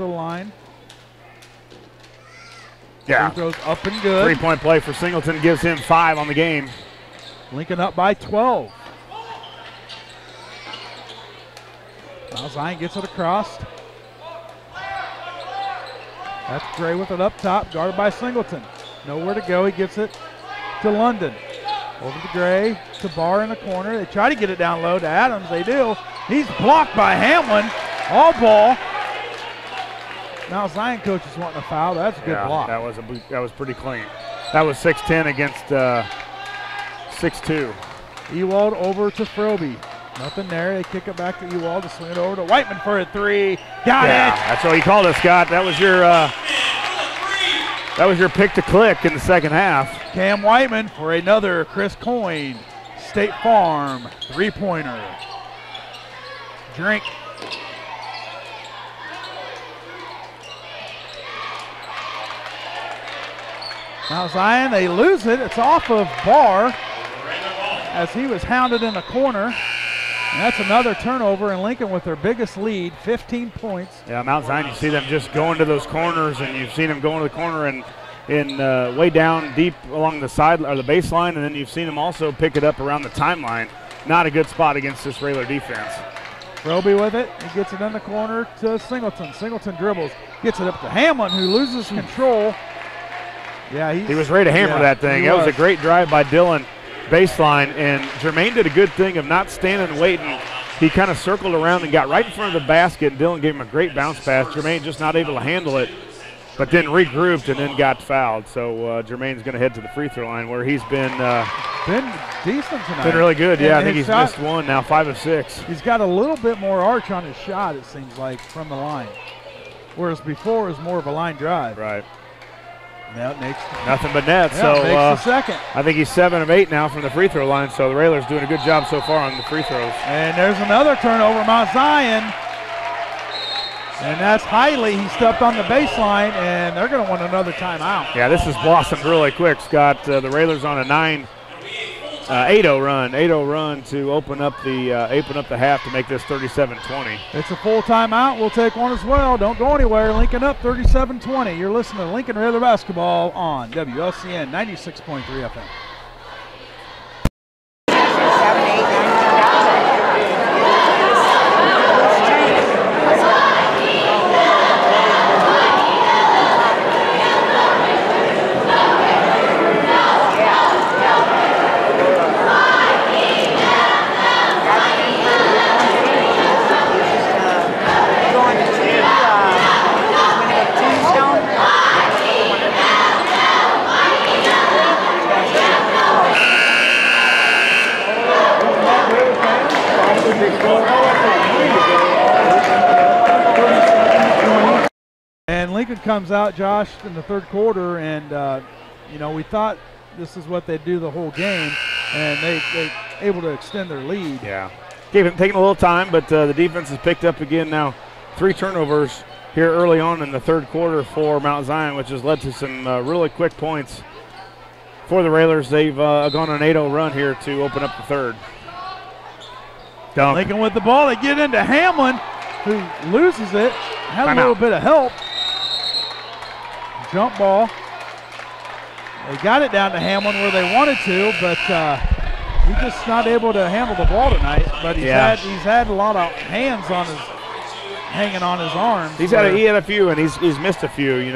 to the line. Yeah. Free throws up and good. Three-point play for Singleton gives him 5 on the game. Lincoln up by 12. Now Zion gets it across. That's Gray with it up top, guarded by Singleton. Nowhere to go, he gets it to London. Over to Gray, to Barr in the corner. They try to get it down low to Adams, they do. He's blocked by Hamlin, all ball. Now Zion coach is wanting a foul, that's a good block. That was pretty clean. That was 6'10" against 6'2". Ewald over to Froby. Nothing there. They kick it back to Ewald to swing it over to Whiteman for a 3. Got it. That's what you called it, Scott. That was your pick to click in the second half. Cam Whiteman for another Chris Coyne State Farm 3-pointer. Drink. Now Zion, they lose it. It's off of Barr as he was hounded in the corner. And that's another turnover, and Lincoln with their biggest lead, 15 points. Yeah, Mount Zion, you see them just going to those corners, and you've seen them going to the corner and way down deep along the side or the baseline, and then you've seen them also pick it up around the timeline. Not a good spot against this Rayler defense. Roby with it. He gets it in the corner to Singleton. Singleton dribbles, gets it up to Hamlin, who loses control. Yeah, he was ready to hammer that thing. That was a great drive by Dillon. Baseline, and Jermaine did a good thing of not standing and waiting. He kind of circled around and got right in front of the basket, and Dillon gave him a great bounce pass. Jermaine just not able to handle it, but then regrouped and then got fouled. So Jermaine's going to head to the free throw line where he's been decent tonight. Been really good, yeah. I think he's missed one now, 5 of 6. He's got a little bit more arch on his shot, it seems like, from the line, whereas before it was more of a line drive. Right. Nothing but net. Yeah, so makes the second. I think he's 7 of 8 now from the free throw line. So the Railers doing a good job so far on the free throws. And there's another turnover, Mount Zion. And that's Hiley. He stepped on the baseline, and they're going to want another timeout. Yeah, this has blossomed really quick, Scott. The Railers on a 8-0 run to open up the half to make this 37-20. It's a full timeout. We'll take one as well. Don't go anywhere. Lincoln up 37-20. You're listening to Lincoln Railer Basketball on WLCN 96.3 FM. And Lincoln comes out, Josh, in the third quarter, and we thought this is what they'd do the whole game, and they able to extend their lead. Yeah, taking a little time, but the defense has picked up again now. 3 turnovers here early on in the third quarter for Mount Zion, which has led to some really quick points for the Railers. They've gone on an 8-0 run here to open up the third. Dunk. Lincoln with the ball. They get into Hamlin, who loses it. Had a little bit of help. Jump ball. They got it down to Hamlin where they wanted to, but he's just not able to handle the ball tonight. But he's had a lot of hands on his hanging on his arms. He had a few, and he's missed a few.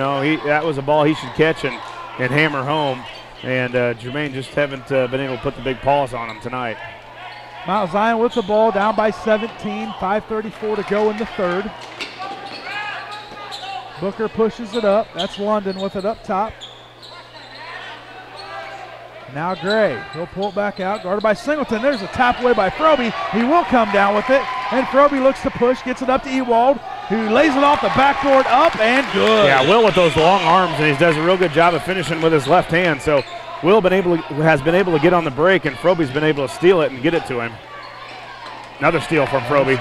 That was a ball he should catch and hammer home. And Jermaine just haven't been able to put the big paws on him tonight. Mount Zion with the ball, down by 17, 5:34 to go in the third. Booker pushes it up. That's London with it up top. Now Gray. He'll pull it back out, guarded by Singleton. There's a tap away by Froby. He will come down with it, and Froby looks to push, gets it up to Ewald, who lays it off the backboard up and good. Yeah, Will with those long arms, and he does a real good job of finishing with his left hand. So Will has been able to get on the break, and Froby's been able to steal it and get it to him. Another steal from Froby.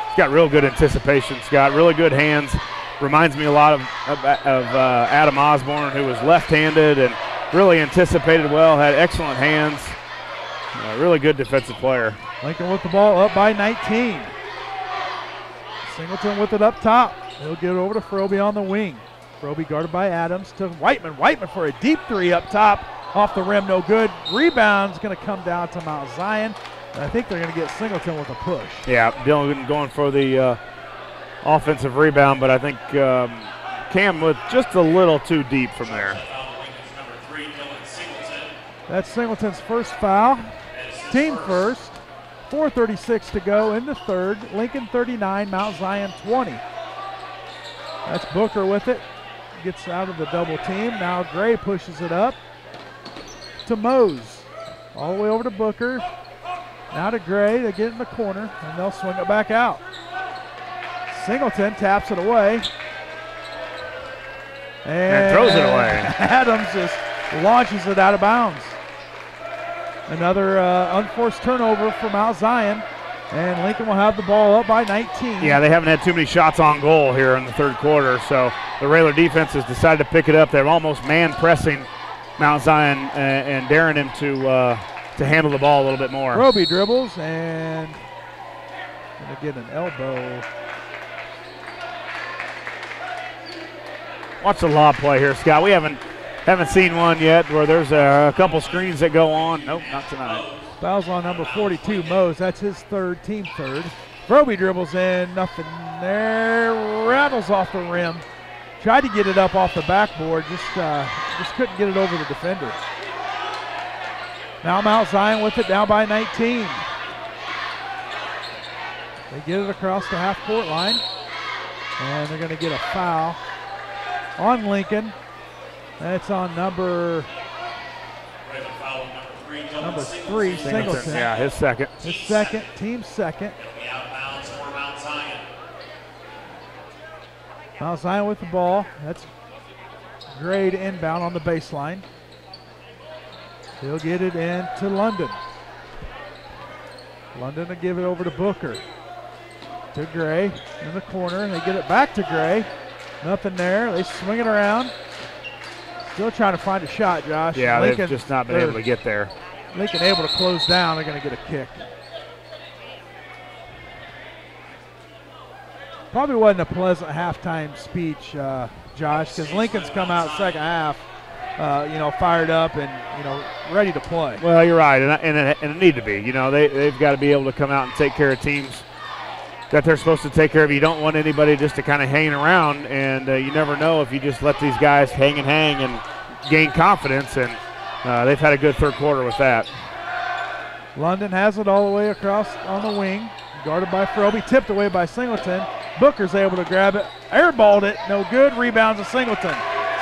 He's got real good anticipation, Scott. Really good hands. Reminds me a lot of Adam Osborne, who was left-handed and really anticipated well, had excellent hands. Really good defensive player. Lincoln with the ball up by 19. Singleton with it up top. He'll get it over to Froby on the wing. Froby guarded by Adams to Whiteman. Whiteman for a deep three up top. Off the rim, no good. Rebound's going to come down to Mount Zion. And I think they're going to get Singleton with a push. Yeah, Dylan going for the offensive rebound, but I think Cam with just a little too deep from there. That's Singleton's first foul. Team first. 4:36 to go in the third. Lincoln 39, Mount Zion 20. That's Booker with it. Gets out of the double team. Now Gray pushes it up to Mose. All the way over to Booker. Now to Gray. They get in the corner, and they'll swing it back out. Singleton taps it away. And throws it away. Adams just launches it out of bounds. Another unforced turnover for Mount Zion, and Lincoln will have the ball up by 19. Yeah, they haven't had too many shots on goal here in the third quarter, so the Railer defense has decided to pick it up. They're almost man-pressing Mount Zion and daring him to handle the ball a little bit more. Froby dribbles and going to get an elbow. Watch the lob play here, Scott. We haven't seen one yet where there's a couple screens that go on. Nope, not tonight. Fouls on number 42, Mose. That's his third, team third. Froby dribbles in, nothing there. Rattles off the rim. Tried to get it up off the backboard, just couldn't get it over the defender. Now Mount Zion with it, down by 19. They get it across the half-court line, and they're going to get a foul on Lincoln. That's on number 3, Singleton. Yeah, his second. His second, team second. Mount Zion with the ball. That's Gray to inbound on the baseline. He'll get it in to London. London will give it over to Booker. To Gray in the corner. They get it back to Gray. Nothing there. They swing it around. Still trying to find a shot, Josh. Yeah, Lincoln, they've just not been able to get there. Lincoln able to close down. They're going to get a kick. Probably wasn't a pleasant halftime speech, Josh, because Lincoln's come out second half, fired up and, ready to play. Well, you're right, and it need to be. They've got to be able to come out and take care of teams that they're supposed to take care of. You don't want anybody just to kind of hang around, and you never know if you just let these guys hang and gain confidence, and they've had a good third quarter with that. London has it all the way across on the wing, guarded by Froby, tipped away by Singleton. Booker's able to grab it, airballed it, no good, rebounds to Singleton.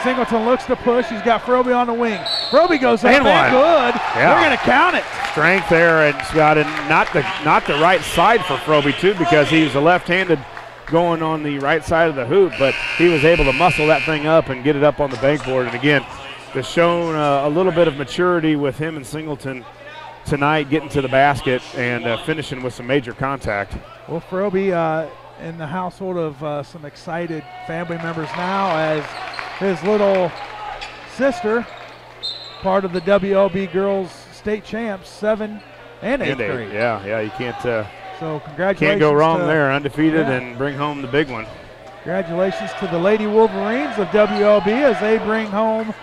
Singleton looks to push, he's got Froby on the wing. Froby goes up and good. Yeah. They're going to count it. Strength there, and Scott, and not the right side for Froby too, because he's a left-handed going on the right side of the hoop, but he was able to muscle that thing up and get it up on the bankboard. And again, just shown a little bit of maturity with him and Singleton tonight, getting to the basket and finishing with some major contact. Well, Froby in the household of some excited family members now, as his little sister, part of the WLB girls state champs, 7th and 8th grade. Yeah, you can't. So congratulations. Can't go wrong there, undefeated, and bring home the big one. Congratulations to the Lady Wolverines of WLB as they bring home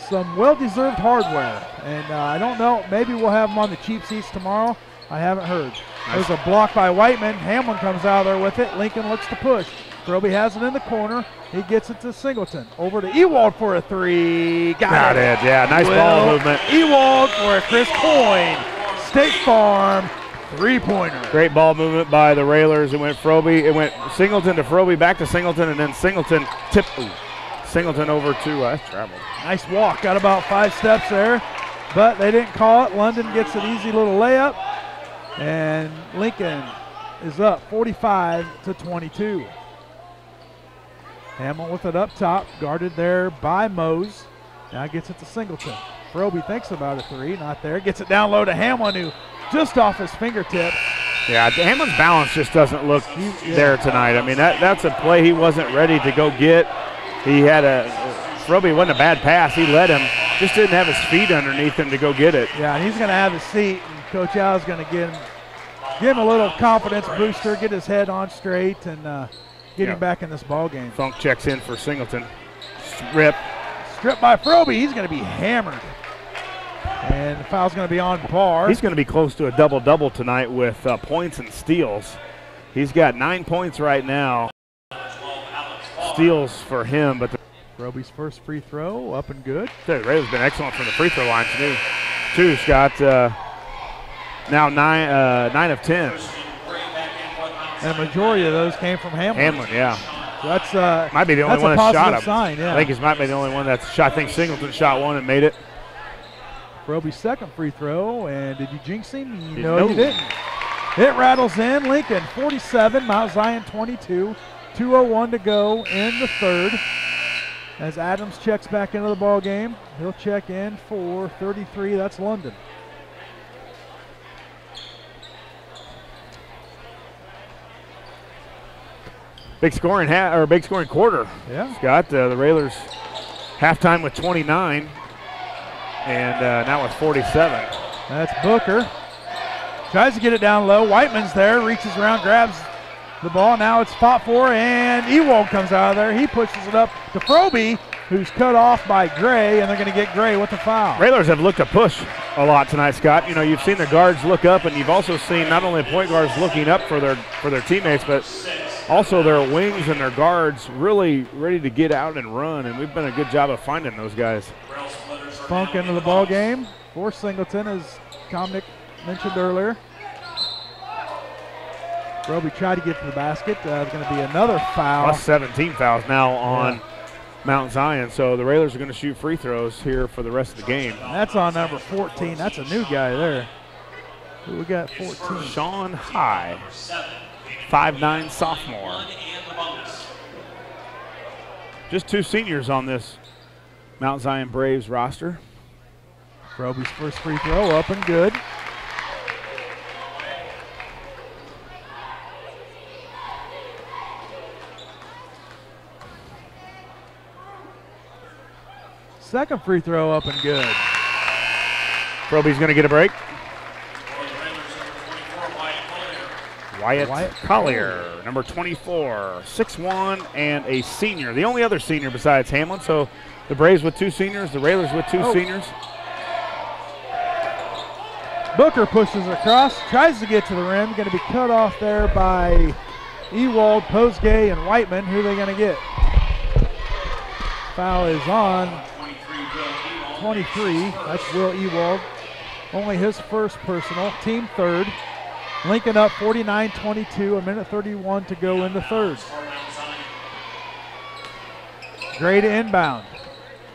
some well-deserved hardware. And I don't know, maybe we'll have them on the cheap seats tomorrow. I haven't heard. Nice. There's a block by Whiteman. Hamlin comes out there with it. Lincoln looks to push. Froby has it in the corner. He gets it to Singleton. Over to Ewald for a three. Got it. Yeah, nice ball movement. Ewald for a Chris Coyne. State Farm three-pointer. Great ball movement by the Railers. It went Singleton to Froby, back to Singleton, and then Singleton tipped Singleton over to that's traveled. Nice walk. Got about 5 steps there, but they didn't call it. London gets an easy little layup, and Lincoln is up 45-22. Hamlin with it up top, guarded there by Mose. Now gets it to Singleton. Froby thinks about a three, not there. Gets it down low to Hamlin, who just off his fingertips. Yeah, Hamlin's balance just doesn't look there tonight. I mean, that's a play he wasn't ready to go get. He had Froby wasn't a bad pass. He led him, just didn't have his feet underneath him to go get it. Yeah, and he's going to have his seat, and Coach Al's going to get Give him a little confidence booster, get his head on straight, and get him back in this ball game. Funk checks in for Singleton. Strip. Stripped by Froby. He's going to be hammered. And the foul's going to be on Barr. He's going to be close to a double-double tonight with points and steals. He's got 9 points right now. Steals for him, but Froby's first free throw up and good. Ray's been excellent from the free throw line too. Scott. Now 9 of 10. And the majority of those came from Hamlin. Yeah. So that's might be the only one that shot him. Sign, yeah. I think he might be the only one that's shot. I think Singleton shot one and made it. Froby's second free throw, and did you jinx him? No, you didn't. It rattles in. Lincoln 47, Mount Zion 22. 2:01 to go in the third. As Adams checks back into the ball game, he'll check in for 33. That's London. Big scoring quarter. Yeah. Scott, the Railers halftime with 29, and now with 47. That's Booker. Tries to get it down low. Whiteman's there, reaches around, grabs the ball. Now it's fought for, and Ewald comes out of there. He pushes it up to Froby, who's cut off by Gray, and they're going to get Gray with the foul. Railers have looked to push a lot tonight, Scott. You know, you've seen the guards look up, and you've also seen not only point guards looking up for their teammates, but also their wings and their guards really ready to get out and run, and we've done a good job of finding those guys. Funk into the ball game for Singleton, as Comnick mentioned earlier. Froby tried to get to the basket. There's going to be another foul. Plus 17 fouls now on Mount Zion, so the Railers are going to shoot free throws here for the rest of the game. That's on number 14. That's a new guy there. Who we got 14? Sean High, 5'9" sophomore. Just 2 seniors on this Mount Zion Braves roster. Froby's first free throw up and good. Second free throw up and good. Froby's going to get a break. Wyatt Collier, number 24, 6'1", and a senior. The only other senior besides Hamlin. So the Braves with 2 seniors, the Railers with 2 seniors. Booker pushes across, tries to get to the rim. Going to be cut off there by Ewald, Posgay, and Whiteman. Who are they going to get? Foul is on 23. That's Will Ewald. Only his first personal. Team third. Lincoln up 49-22. 1:31 to go in the third. Gray to inbound.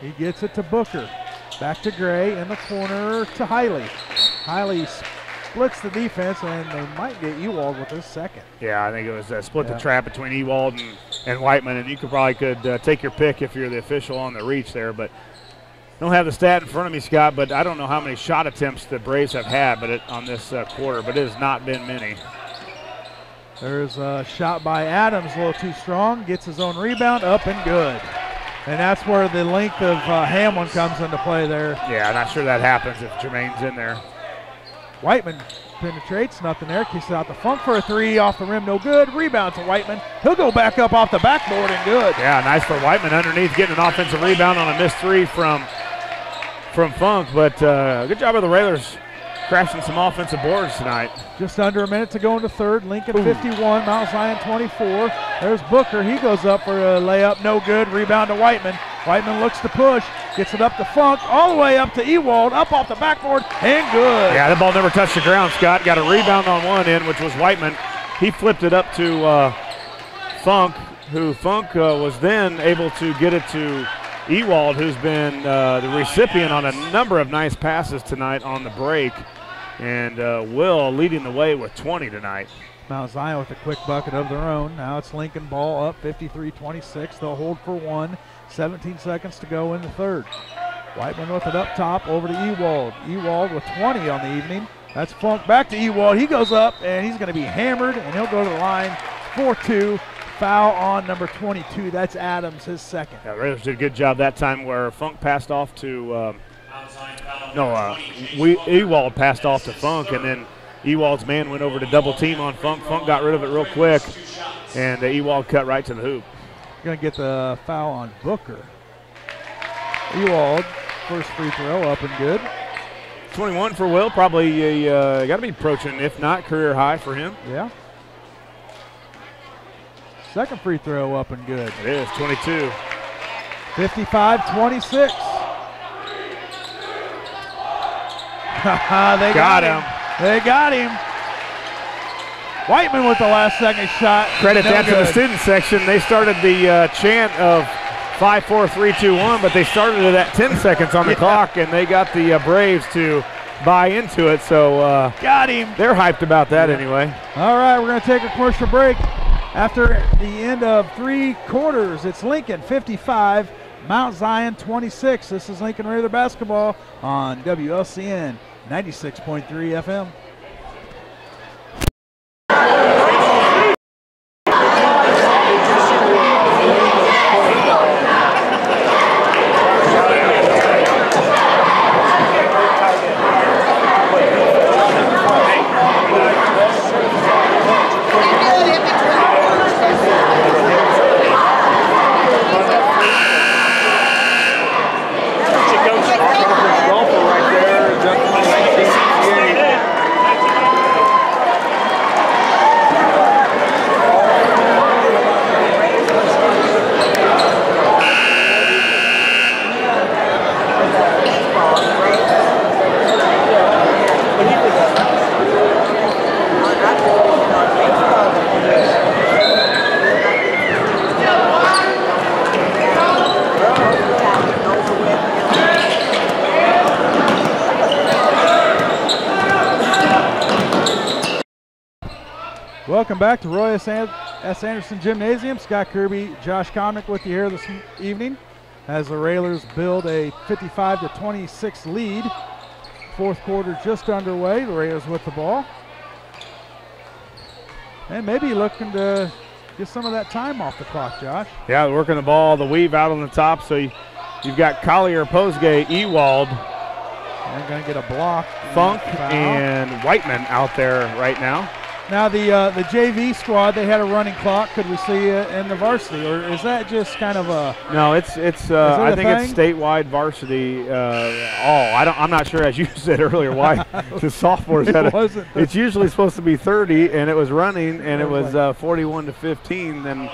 He gets it to Booker. Back to Gray in the corner to Hiley. Hiley splits the defense, and they might get Ewald with his second. Yeah, I think it was split the trap between Ewald and Whiteman, and you could take your pick if you're the official on the reach there, but don't have the stat in front of me, Scott, but I don't know how many shot attempts the Braves have had on this quarter, but it has not been many. There's a shot by Adams, a little too strong, gets his own rebound, up and good. And that's where the length of Hamlin comes into play there. Yeah, I'm not sure that happens if Jermaine's in there. Whiteman penetrates, nothing there. Kicks it out to Funk for a 3, off the rim, no good. Rebound to Whiteman. He'll go back up off the backboard and good. Yeah, nice for Whiteman underneath, getting an offensive rebound on a missed 3 from Funk. But good job of the Railers crashing some offensive boards tonight. Just under a minute to go in the third. Lincoln 51, Mount Zion 24. There's Booker. He goes up for a layup, no good. Rebound to Whiteman. Whiteman looks to push, gets it up to Funk, all the way up to Ewald, up off the backboard, and good. Yeah, the ball never touched the ground, Scott. Got a rebound on one end, which was Whiteman. He flipped it up to Funk, who Funk was then able to get it to Ewald, who's been the recipient on a number of nice passes tonight on the break. And Will leading the way with 20 tonight. Mount Zion with a quick bucket of their own. Now it's Lincoln ball up 53-26. They'll hold for 1. 17 seconds to go in the third. Whiteman with it up top over to Ewald. Ewald with 20 on the evening. That's Funk back to Ewald. He goes up and he's going to be hammered and he'll go to the line for 2. Foul on number 22. That's Adams, his second. Yeah, the Raiders did a good job that time where Funk passed off to Ewald passed off to Funk, and then Ewald's man went over to double team on Funk. Funk got rid of it real quick, and Ewald cut right to the hoop. Going to get the foul on Booker. Ewald, first free throw up and good. 21 for Will, probably got to be approaching, if not career high for him. Yeah. Second free throw up and good. It is 22. 55-26. They got him. They got him. Whiteman with the last second shot. Credit that to the student section. They started the chant of 5, 4, 3, 2, 1, but they started it at 10 seconds on the clock, and they got the Braves to buy into it. So got him. They're hyped about that anyway. All right, we're going to take a commercial break. After the end of 3 quarters, it's Lincoln 55, Mount Zion 26. This is Lincoln Raider basketball on WLCN 96.3 FM. Welcome back to Roy S. Anderson Gymnasium. Scott Kirby, Josh Connick with you here this evening as the Railers build a 55-26 lead. Fourth quarter just underway. The Railers with the ball. And maybe looking to get some of that time off the clock, Josh. Yeah, working the ball, the weave out on the top. So you've got Collier, Posgay, Ewald. They're going to get a block. Funk and Whiteman out there right now. Now the JV squad, they had a running clock. Could we see it in the varsity, or is that just kind of a? No, it's. I think it's statewide varsity. I'm not sure, as you said earlier, why the sophomores had it. It's usually supposed to be 30, and it was running, and it was 41-15. Then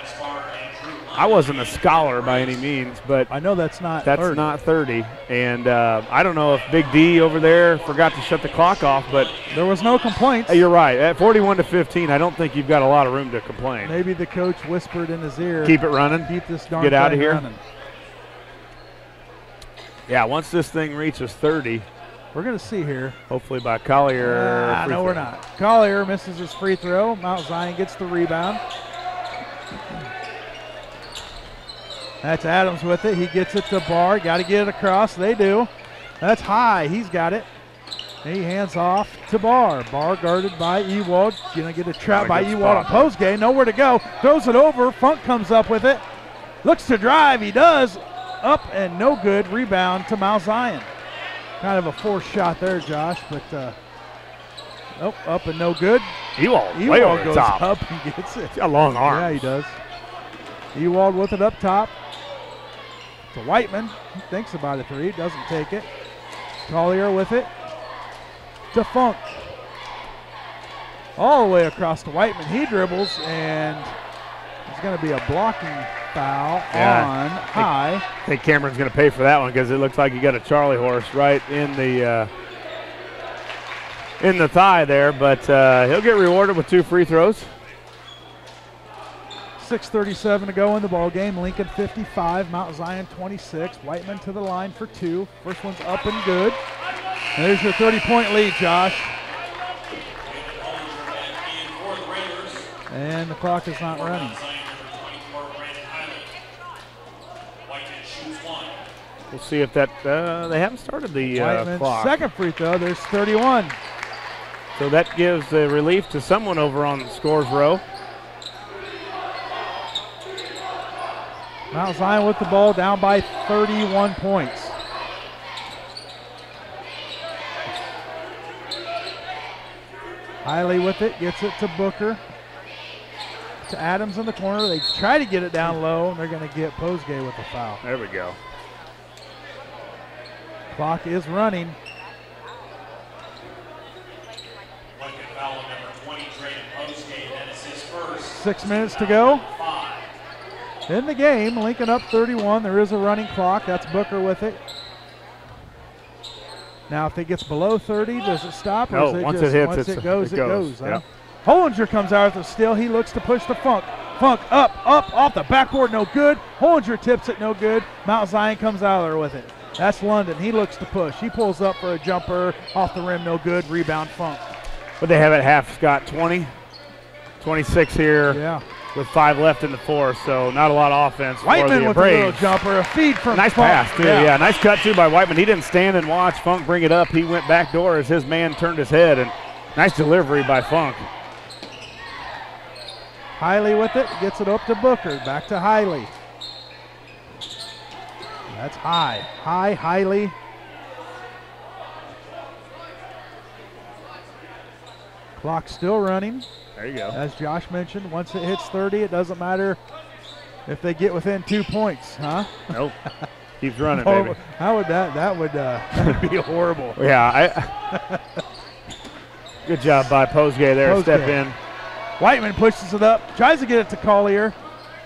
I wasn't a scholar by any means, but I know that's not 30. And I don't know if Big D over there forgot to shut the clock off, but there was no complaints. You're right. At 41-15, I don't think you've got a lot of room to complain. Maybe the coach whispered in his ear, keep it running. Keep this darn Get out of here. Running. Yeah, once this thing reaches 30, we're going to see here. Hopefully by Collier. No, we're not. Collier misses his free throw. Mount Zion gets the rebound. That's Adams with it. He gets it to Barr. Got to get it across. They do. That's high. He's got it. He hands off to Barr. Barr guarded by Ewald. Going to get a trap by Ewald on Posgay. Nowhere to go. Throws it over. Funk comes up with it. Looks to drive. He does. Up and no good. Rebound to Mount Zion. Kind of a forced shot there, Josh, but up and no good. Ewald way over goes top. Up and gets it. He's got long arms. Yeah, he does. Ewald with it up top. To Whiteman. He thinks about a three. Doesn't take it. Collier with it. To Funk. All the way across to Whiteman. He dribbles, and there's going to be a blocking foul on High. I think Cameron's going to pay for that one because it looks like he got a Charlie horse right in the thigh there, but he'll get rewarded with 2 free throws. 6:37 to go in the ball game. Lincoln 55, Mount Zion 26. Whiteman to the line for 2. First one's up and good. And there's your 30-point lead, Josh. And the clock is not running. We'll see if that they haven't started the clock. Second free throw. There's 31. So that gives the relief to someone over on the scores row. Mount Zion with the ball, down by 31 points. Hiley with it, gets it to Booker. To Adams in the corner. They try to get it down low, and they're going to get Posgay with the foul. There we go. Clock is running. Foul number 20, Drayden Posgay. That is his first. 6 minutes to go. In the game, Lincoln up 31. There is a running clock. That's Booker with it. Now, if it gets below 30, does it stop? Or No, is it once just, it hits, once it goes. Huh? Yep. Hollinger comes out with the steal. He looks to push the Funk. Funk up, off the backboard, no good. Hollinger tips it, no good. Mount Zion comes out there with it. That's London. He looks to push. He pulls up for a jumper. Off the rim, no good. Rebound, Funk. But they have it half, Scott. 20, 26 here. Yeah. With 5 left in the fourth, so not a lot of offense. Whiteman for the with a little jumper, a feed from nice Funk. pass, too. Yeah, nice cut, too, by Whiteman. He didn't stand and watch Funk bring it up. He went back door as his man turned his head, and nice delivery by Funk. Hiley with it, gets it up to Booker. Back to Hiley. That's high. Hiley. Clock still running. There you go. As Josh mentioned, once it hits 30, it doesn't matter if they get within 2 points, huh? Nope. Keeps running, baby. How would that would be horrible. Yeah. Good job by Posgay there. Posgay. Step in. Whiteman pushes it up, tries to get it to Collier.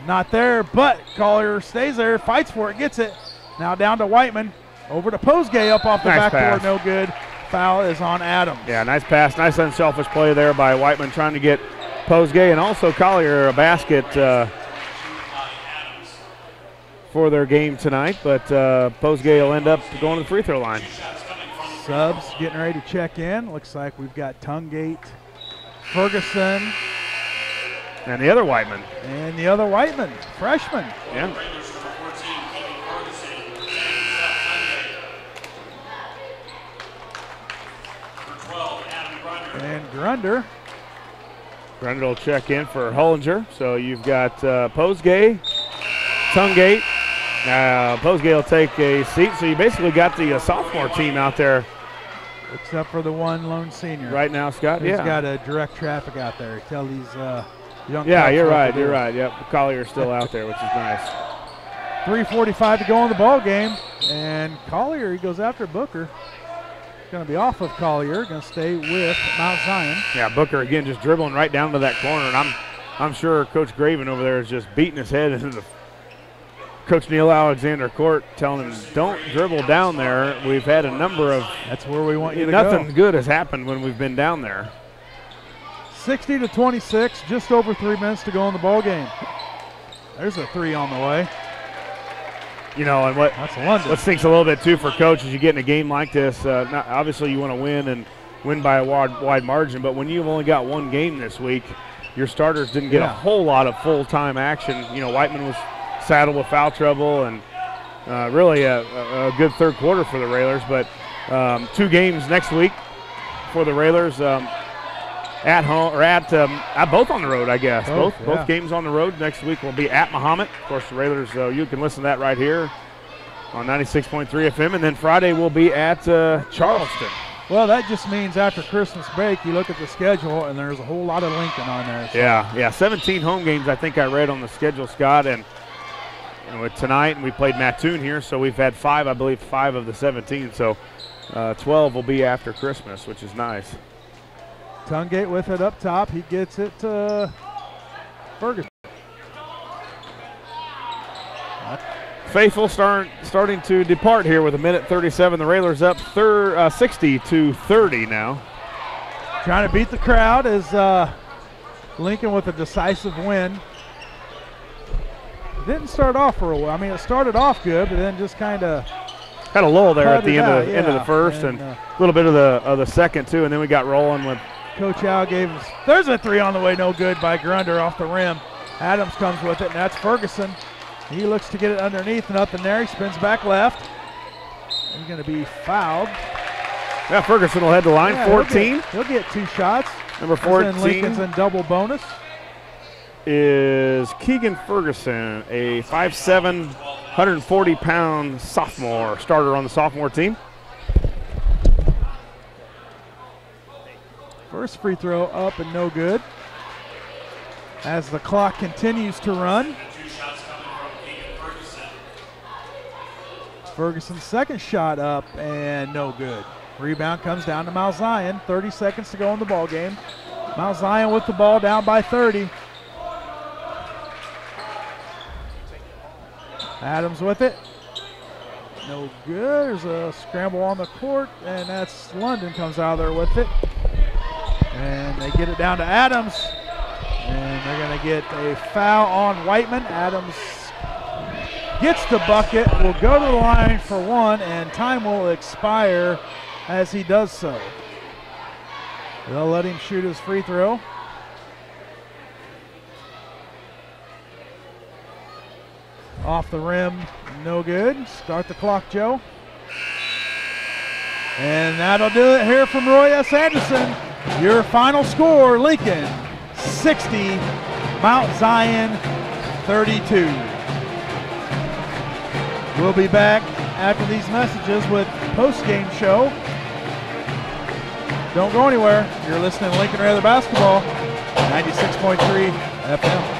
Not there, but Collier stays there, fights for it, gets it. Now down to Whiteman. Over to Posgay, up off the Nice backboard, pass. no good. Foul is on Adams. Yeah, nice pass. Nice unselfish play there by Whiteman trying to get Posgay and also Collier a basket for their game tonight. But Posgay will end up going to the free throw line. Subs getting ready to check in. Looks like we've got Tungate, Ferguson, And the other Whiteman. and the other Whiteman, freshman. Yeah. And Grunder. Grundle will check in for Hollinger. So you've got Posgay, Tungate. Posgay will take a seat. So you basically got the sophomore team out there Except for the one lone senior. right now, Scott. He's Yeah. got a direct traffic out there. Tell these young Yeah, cats you're what to right. do. You're right. Yep. Collier's still out there, which is nice. 3:45 to go in the ball game, and Collier, he goes after Booker. Going to be off of Collier. Going to stay with Mount Zion. Yeah, Booker again just dribbling right down to that corner, and I'm sure Coach Graven over there is just beating his head into the Coach Neil Alexander court, telling him don't dribble down there. We've had a number of That's where we want you to nothing go. good has happened when we've been down there. 60-26, just over 3 minutes to go in the ball game. There's a three on the way. You know, and That's London. what stinks a little bit too for Coach is you get in a game like this. Obviously, you want to win and win by a wide margin, but when you've only got one game this week, your starters didn't get a whole lot of full-time action. You know, Whiteman was saddled with foul trouble, and really a good third quarter for the Railers. But 2 games next week for the Railers at home or at both on the road, I guess. Both games on the road. Next week will be at Mahomet. Of course, the Railers. You can listen to that right here on 96.3 FM, and then Friday will be at Charleston. Well, that just means after Christmas break, you look at the schedule, and there's a whole lot of Lincoln on there. So. Yeah, 17 home games I think I read on the schedule, Scott, and with tonight, and we played Mattoon here, so we've had 5 of the 17. So 12 will be after Christmas, which is nice. Tungate with it up top. He gets it to Ferguson. Faithful starting to depart here with 1:37. The Railers up 60-30 now. Trying to beat the crowd is Lincoln with a decisive win. It didn't start off for a while. I mean, it started off good, but then just kind of Had a lull there at the cut it end of the out, first, and a little bit of the second too, and then we got rolling with. Coach Al gave us. There's a three on the way, no good by Grunder off the rim. Adams comes with it, and that's Ferguson. He looks to get it underneath, nothing there. He spins back left. He's going to be fouled. Yeah, Ferguson will head to line. 14. He'll get 2 shots. Number And 14 Lincoln's in double bonus. is Keegan Ferguson, a 5'7", 140-pound sophomore starter on the sophomore team. First free throw up and no good. As the clock continues to run. 2 shots coming from Keegan Ferguson. Ferguson's second shot up and no good. Rebound comes down to Mount Zion. 30 seconds to go in the ball game. Mount Zion with the ball, down by 30. Adams with it. No good. There's a scramble on the court, and that's London comes out of there with it. And they get it down to Adams. And they're going to get a foul on Whiteman. Adams gets the bucket, will go to the line for one, and time will expire as he does so. They'll let him shoot his free throw. Off the rim, no good. Start the clock, Joe. And that'll do it here from Roy S. Anderson. Your final score, Lincoln 60, Mount Zion 32. We'll be back after these messages with post-game show. Don't go anywhere. You're listening to Lincoln Rather Basketball, 96.3 FM.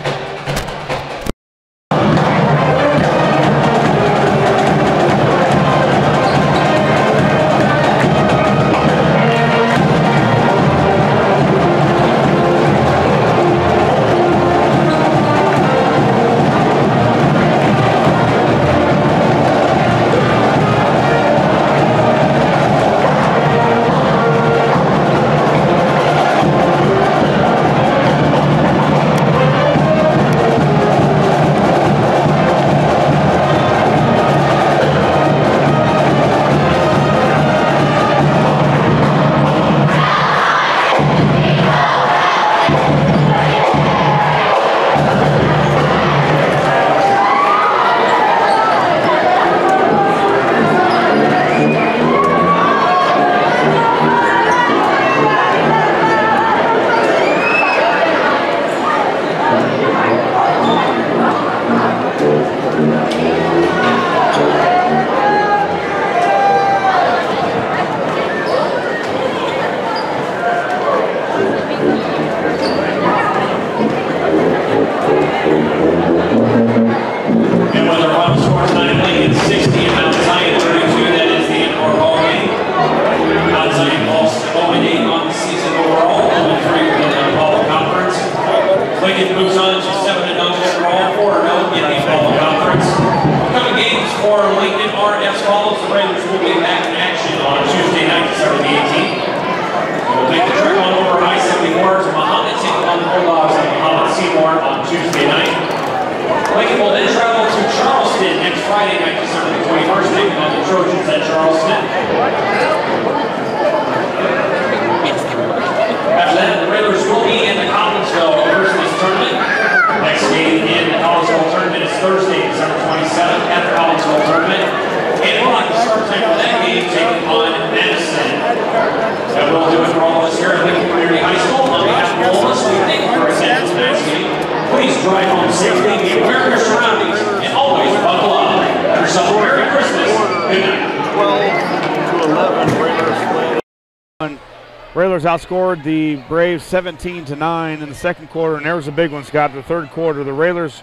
Railers outscored the Braves 17-9 in the second quarter, and there was a big one, Scott. The third quarter, the Railers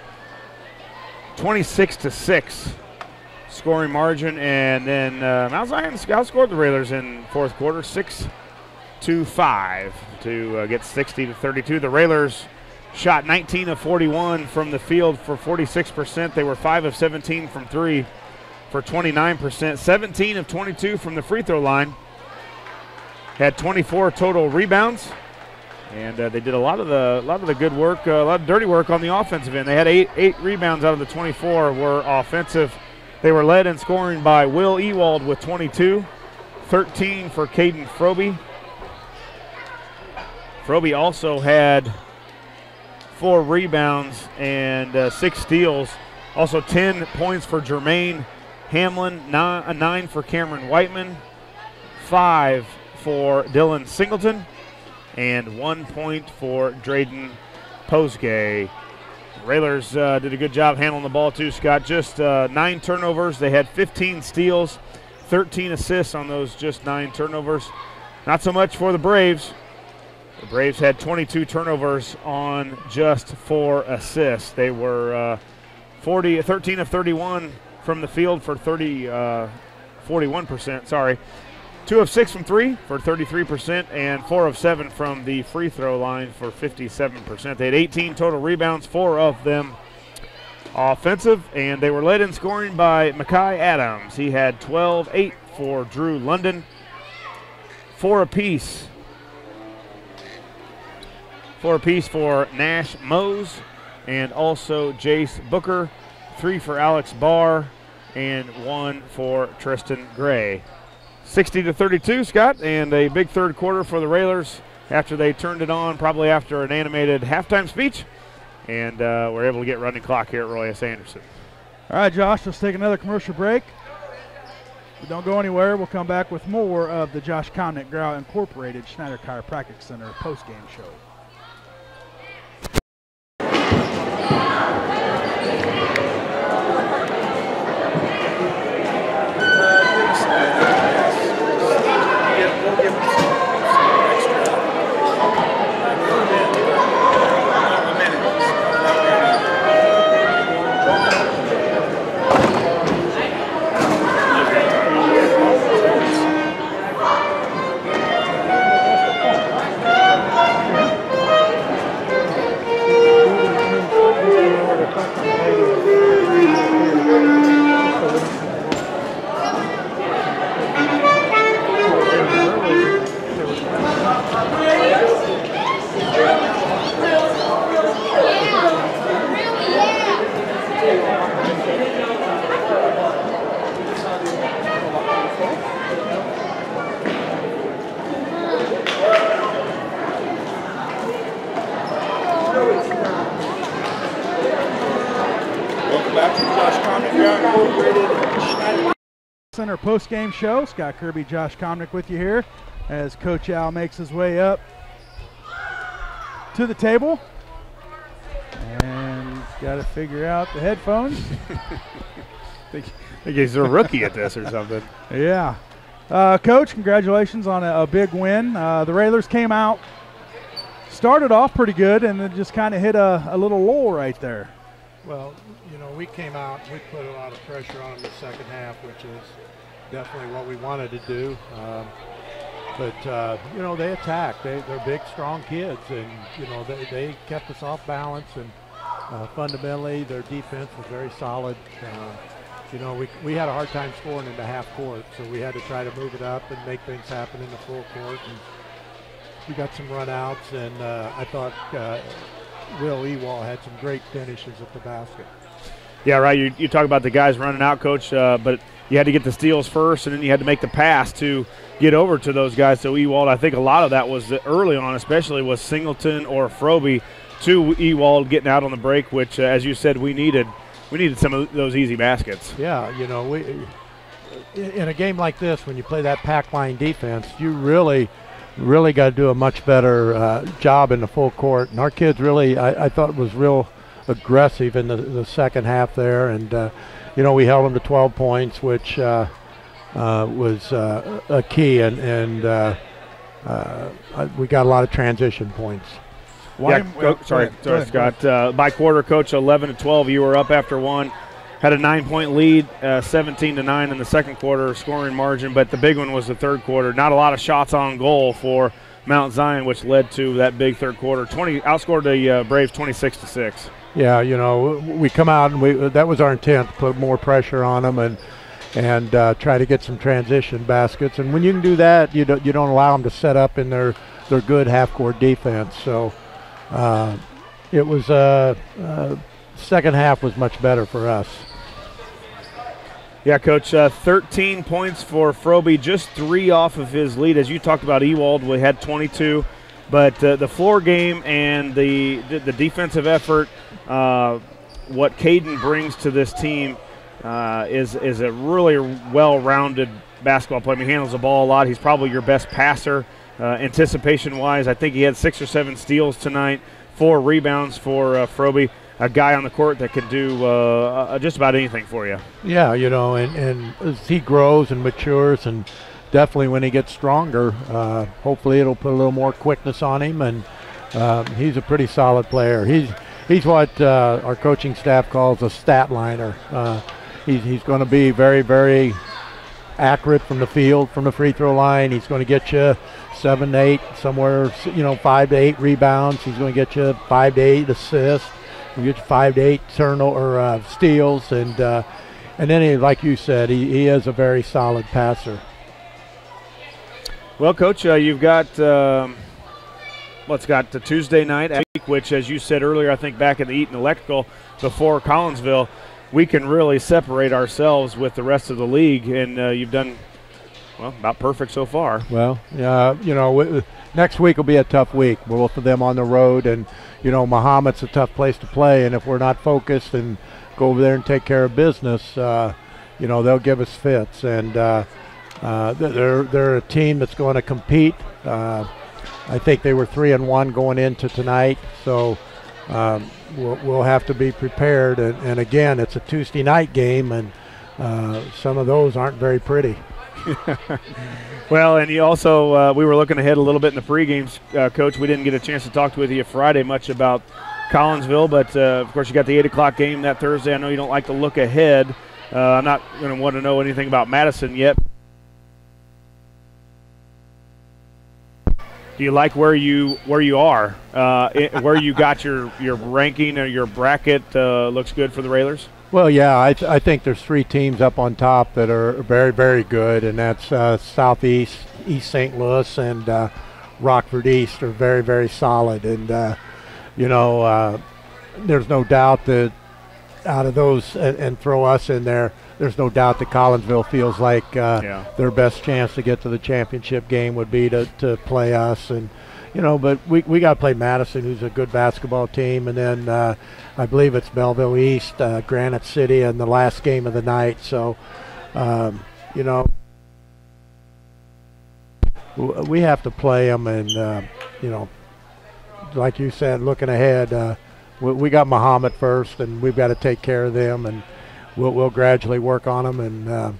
26-6 scoring margin, and then Mount Zion outscored the Railers in fourth quarter 6-5 to get 60-32. The Railers shot 19 of 41 from the field for 46%. They were 5 of 17 from three for 29%. 17 of 22 from the free throw line. Had 24 total rebounds, and they did a lot of the good work, a lot of dirty work on the offensive end. They had eight rebounds out of the 24 were offensive. They were led in scoring by Will Ewald with 22, 13 for Caden Froby. Froby also had 4 rebounds and 6 steals. Also 10 points for Jermaine Hamlin, 9 for Cameron Whiteman, 5 for Dylan Singleton, and 1 point for Drayden Posgay. Railers did a good job handling the ball too, Scott. Just 9 turnovers. They had 15 steals, 13 assists on those just 9 turnovers. Not so much for the Braves. The Braves had 22 turnovers on just 4 assists. They were 13 of 31 from the field for 41%, sorry. 2 of 6 from 3 for 33%, and 4 of 7 from the free throw line for 57%. They had 18 total rebounds, 4 of them offensive, and they were led in scoring by Mekhi Adams. He had 12, 8 for Drew London, 4 apiece. 4 apiece for Nash Mose and also Jace Booker, 3 for Alex Barr, and 1 for Tristan Gray. 60-32, Scott, and a big third quarter for the Railers after they turned it on, probably after an animated halftime speech, and were able to get running clock here at Roy S. Anderson. All right, Josh, let's take another commercial break. Don't go anywhere. We'll come back with more of the Josh Comnick Grau Incorporated Schneider Chiropractic Center postgame show. Center post-game show. Scott Kirby, Josh Comnick with you here as Coach Al makes his way up to the table. And got to figure out the headphones. I think he's a rookie at this or something. Yeah. Coach, congratulations on a big win. The Railers came out, started off pretty good, and then just kind of hit a little lull right there. Well, you know, we came out, we put a lot of pressure on them in the second half, which is definitely what we wanted to do. But you know, they attacked. They're big, strong kids, and, you know, they kept us off balance, and fundamentally their defense was very solid. You know, we had a hard time scoring in the half court, so we had to try to move it up and make things happen in the full court. And we got some run-outs, and I thought Will Ewald had some great finishes at the basket. Yeah, right. You talk about the guys running out, Coach, but you had to get the steals first, and then you had to make the pass to get over to those guys. So Ewald, I think a lot of that was early on, especially was Singleton or Froby to Ewald getting out on the break, which, as you said, we needed some of those easy baskets. Yeah, you know, in a game like this, when you play that pack line defense, you really got to do a much better job in the full court. And our kids really, I thought, was real aggressive in the second half there. And, you know, we held them to 12 points, which was a key. And we got a lot of transition points. Sorry, Scott. By quarter, Coach, 11-12. You were up after one. Had a 9-point lead, 17-9 in the second quarter scoring margin, but the big one was the third quarter. Not a lot of shots on goal for Mount Zion, which led to that big third quarter. Outscored the Braves 26-6. Yeah, you know, we come out and that was our intent, to put more pressure on them and try to get some transition baskets. And when you can do that, you don't allow them to set up in their good half-court defense. So it was second half was much better for us. Yeah, Coach, 13 points for Froby, just 3 off of his lead. As you talked about, Ewald, we had 22. But the floor game and the defensive effort, what Caden brings to this team is a really well-rounded basketball player. He handles the ball a lot. He's probably your best passer anticipation-wise. I think he had 6 or 7 steals tonight, 4 rebounds for Froby. A guy on the court that can do just about anything for you. Yeah, you know, and as he grows and matures and definitely when he gets stronger, hopefully it'll put a little more quickness on him, and he's a pretty solid player. He's what our coaching staff calls a stat liner. He's going to be very, very accurate from the field, from the free throw line. He's going to get you 7 to 8, somewhere, 5 to 8 rebounds. He's going to get you 5 to 8 assists. He'll get you 5 to 8 turnover steals, and then like you said, he is a very solid passer. Well, Coach, you've got the Tuesday night week, which, as you said earlier, I think back in the Eaton Electrical before Collinsville, we can really separate ourselves with the rest of the league, and you've done, well, about perfect so far. Well, next week will be a tough week. Both of them on the road, and, Mahomet's a tough place to play, and if we're not focused and go over there and take care of business, they'll give us fits, and they're a team that's going to compete. I think they were 3-1 going into tonight, so we'll have to be prepared. And again, it's a Tuesday night game, and some of those aren't very pretty. Well, and you also we were looking ahead a little bit in the pre-games, Coach. We didn't get a chance to talk with you Friday much about Collinsville, but of course you got the 8 o'clock game that Thursday. I know you don't like to look ahead. I'm not going to want to know anything about Madison yet. Do you like where you are, where you got your ranking or your bracket? Looks good for the Railers? Well, yeah, I think there's 3 teams up on top that are very, very good, and that's Southeast, East St. Louis, and Rockford East are very, very solid. And, there's no doubt that out of those, and throw us in there, there's no doubt that Collinsville feels like their best chance to get to the championship game would be to play us. And, but we got to play Madison, who's a good basketball team. And then I believe it's Belleville East, Granite City, in the last game of the night. So, we have to play them. And, like you said, looking ahead, we got Mahomet first, and we've got to take care of them. And we'll gradually work on them, and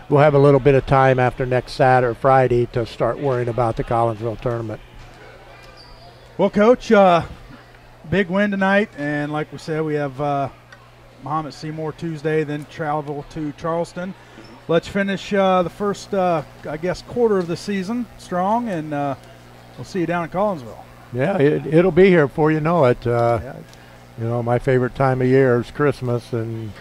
we'll have a little bit of time after next Saturday or Friday to start worrying about the Collinsville tournament. Well, Coach, big win tonight, and like we said, we have Mahomet Seymour Tuesday, then travel to Charleston. Let's finish the first, quarter of the season strong, and we'll see you down in Collinsville. Yeah, it'll be here before you know it. My favorite time of year is Christmas, and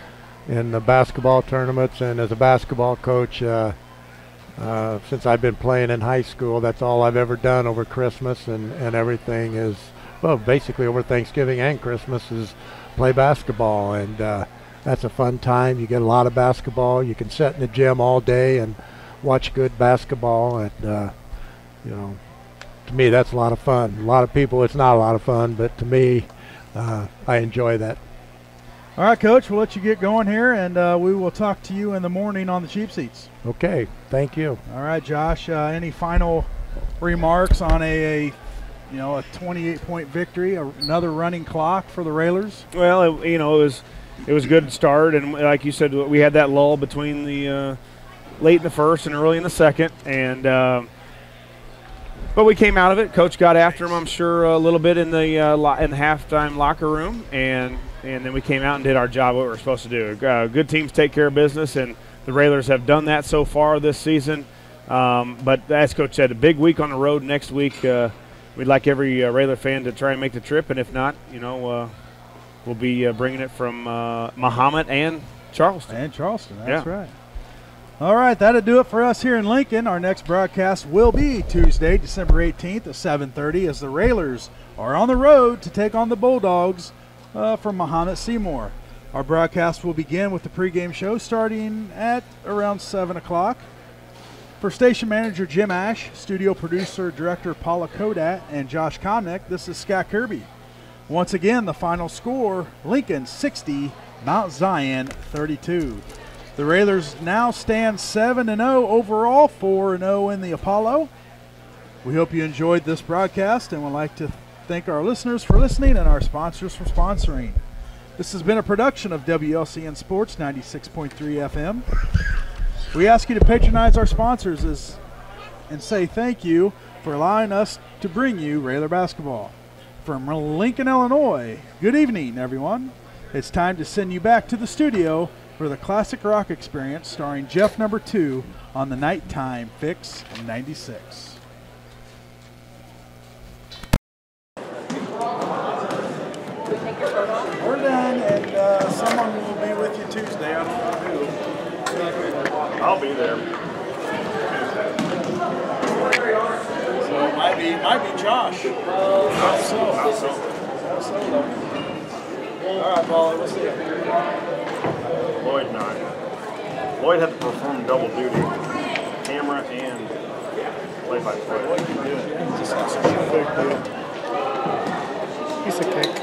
in the basketball tournaments, and as a basketball coach, since I've been playing in high school, that's all I've ever done over Christmas, and everything is, well, basically over Thanksgiving and Christmas is play basketball, and that's a fun time. You get a lot of basketball. You can sit in the gym all day and watch good basketball, and to me that's a lot of fun. A lot of people it's not a lot of fun, but to me I enjoy that. All right, Coach, we'll let you get going here, and we will talk to you in the morning on the cheap seats. Okay, thank you. All right, Josh, any final remarks on a 28-point victory, another running clock for the Railers? Well, it was a good start, and like you said, we had that lull between the late in the first and early in the second, and but we came out of it. Coach got after him, I'm sure, a little bit in the halftime locker room, and then we came out and did our job, what we were supposed to do. Good teams take care of business, and the Railers have done that so far this season. But as Coach said, a big week on the road next week. We'd like every Railer fan to try and make the trip, and if not, we'll be bringing it from Mahomet and Charleston. That's right. All right, that'll do it for us here in Lincoln. Our next broadcast will be Tuesday, December 18th at 7:30 as the Railers are on the road to take on the Bulldogs from Mahomet Seymour. Our broadcast will begin with the pregame show starting at around 7 o'clock. For station manager Jim Ash, studio producer, director Paula Kodat, and Josh Komnick, this is Scott Kirby. Once again, the final score, Lincoln 60, Mount Zion 32. The Railers now stand 7-0 overall, 4-0 in the Apollo. We hope you enjoyed this broadcast and would like to thank our listeners for listening and our sponsors for sponsoring. This has been a production of WLCN Sports 96.3 FM. We ask you to patronize our sponsors as and say thank you for allowing us to bring you Railer basketball. From Lincoln, Illinois, good evening, everyone. It's time to send you back to the studio for the Classic Rock Experience starring Jeff number 2 on the Nighttime Fix 96. We're done, and someone will be with you Tuesday. I don't know who. I'll be there. So it might be Josh. Not so. All right, Paul, we'll see you. Lloyd not. Lloyd had to perform double duty, camera and play-by-play. What can you do? Just got such a big deal. Piece of cake.